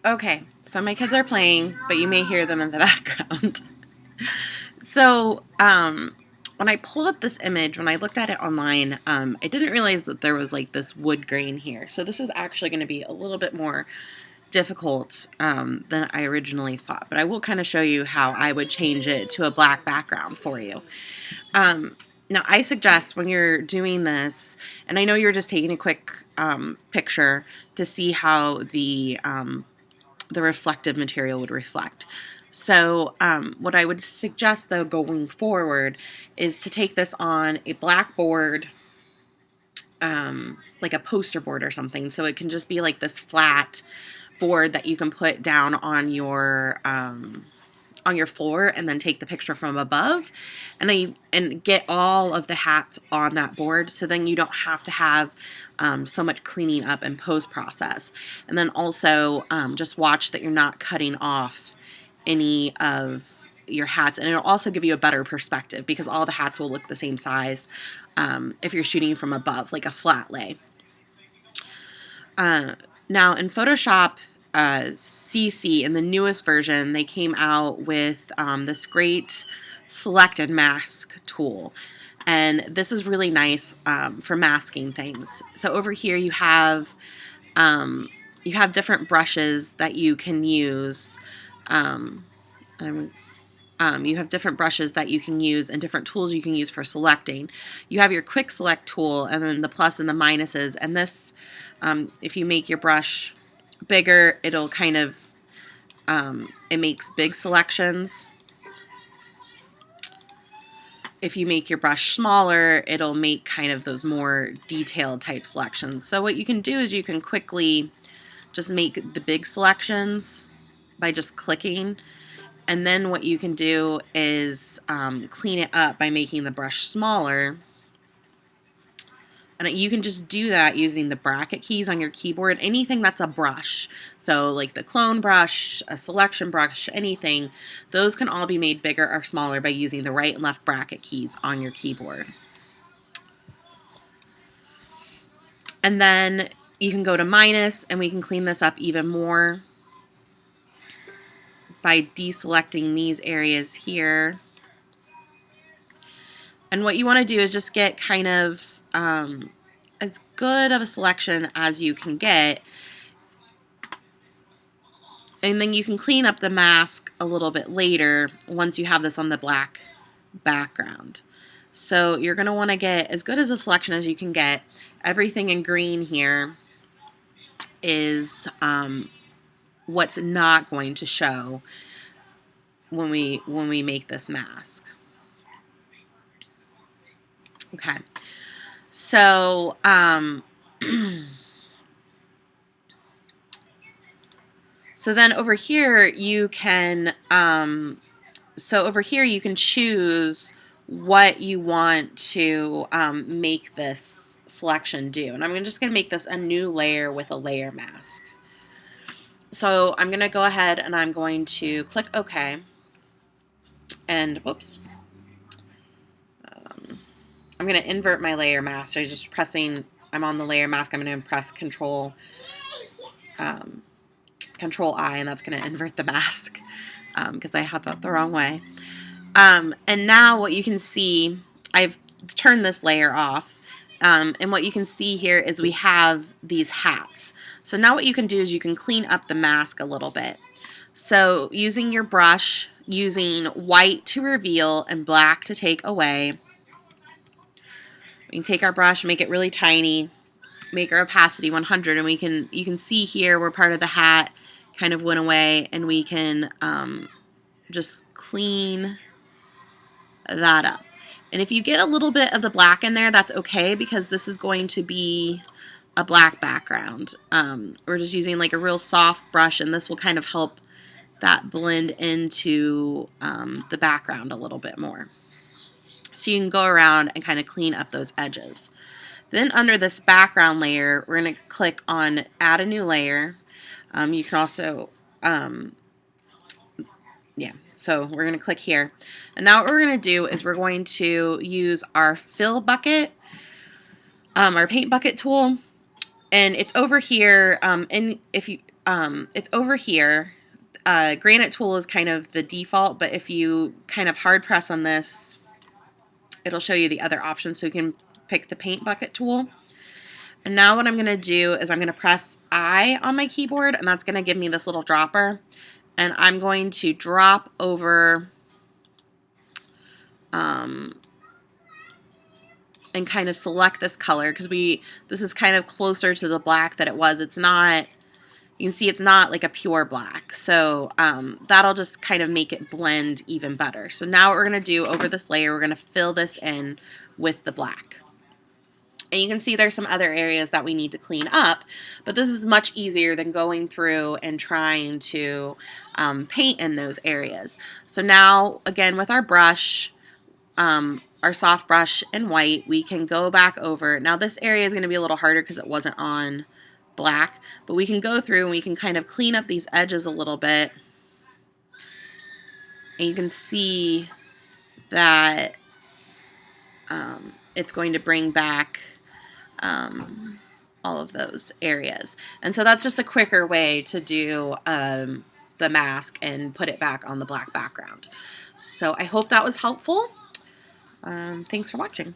Okay, so my kids are playing, but you may hear them in the background. So, when I pulled up this image, when I looked at it online, I didn't realize that there was like this wood grain here. So this is actually going to be a little bit more difficult than I originally thought. But I will kind of show you how I would change it to a black background for you. Now, I suggest when you're doing this, and I know you're just taking a quick picture to see how the reflective material would reflect. So what I would suggest, though, going forward is to take this on a blackboard, like a poster board or something. So it can just be like this flat board that you can put down on your floor and then take the picture from above and get all of the hats on that board, so then you don't have to have so much cleaning up and post process. And then also just watch that you're not cutting off any of your hats, and it'll also give you a better perspective because all the hats will look the same size if you're shooting from above, like a flat lay. Now in Photoshop CC, in the newest version, they came out with this great select and mask tool. And this is really nice for masking things. So over here you have different brushes that you can use. You have different brushes that you can use and different tools you can use for selecting. You have your quick select tool and then the plus and the minuses. And this, if you make your brush bigger, it'll kind of, it makes big selections. If you make your brush smaller, it'll make kind of those more detailed type selections. So what you can do is you can quickly just make the big selections by just clicking. And then what you can do is clean it up by making the brush smaller. And you can just do that using the bracket keys on your keyboard, anything that's a brush. So like the clone brush, a selection brush, anything, those can all be made bigger or smaller by using the right and left bracket keys on your keyboard. And then you can go to minus and we can clean this up even more by deselecting these areas here. And what you want to do is just get kind of as good of a selection as you can get. And then you can clean up the mask a little bit later once you have this on the black background. So you're going to want to get as good as a selection as you can get. Everything in green here is what's not going to show when we make this mask. Okay. So so then over here you can choose what you want to make this selection do. And I'm just going to make this a new layer with a layer mask. So I'm going to go ahead and I'm going to click OK. And whoops. I'm going to invert my layer mask. So I'm on the layer mask. I'm going to press Control I, and that's going to invert the mask because I had that the wrong way. And now what you can see, I've turned this layer off. And what you can see here is we have these hats. So now what you can do is you can clean up the mask a little bit. So using your brush, using white to reveal and black to take away, we can take our brush, make it really tiny, make our opacity 100, and you can see here where part of the hat kind of went away, and we can just clean that up. And if you get a little bit of the black in there, that's okay because this is going to be a black background. We're just using like a real soft brush, and this will kind of help that blend into the background a little bit more. So you can go around and kind of clean up those edges. Then under this background layer, we're going to click on Add a New Layer. You can also, so we're going to click here. And now what we're going to do is we're going to use our fill bucket, our paint bucket tool. And it's over here, and if you it's over here. Granite tool is kind of the default, but if you kind of hard press on this, it'll show you the other options. So you can pick the paint bucket tool. And now what I'm going to do is I'm going to press I on my keyboard, and that's going to give me this little dropper. And I'm going to drop over and kind of select this color, because this is kind of closer to the black that it was. It's not, you can see it's not like a pure black. So that'll just kind of make it blend even better. So now what we're going to do over this layer, we're going to fill this in with the black. And you can see there's some other areas that we need to clean up, but this is much easier than going through and trying to paint in those areas. So now, again, with our brush, our soft brush in white, we can go back over. Now this area is going to be a little harder because it wasn't on black, but we can go through and we can kind of clean up these edges a little bit. And you can see that it's going to bring back all of those areas. And so that's just a quicker way to do the mask and put it back on the black background. So I hope that was helpful. Thanks for watching.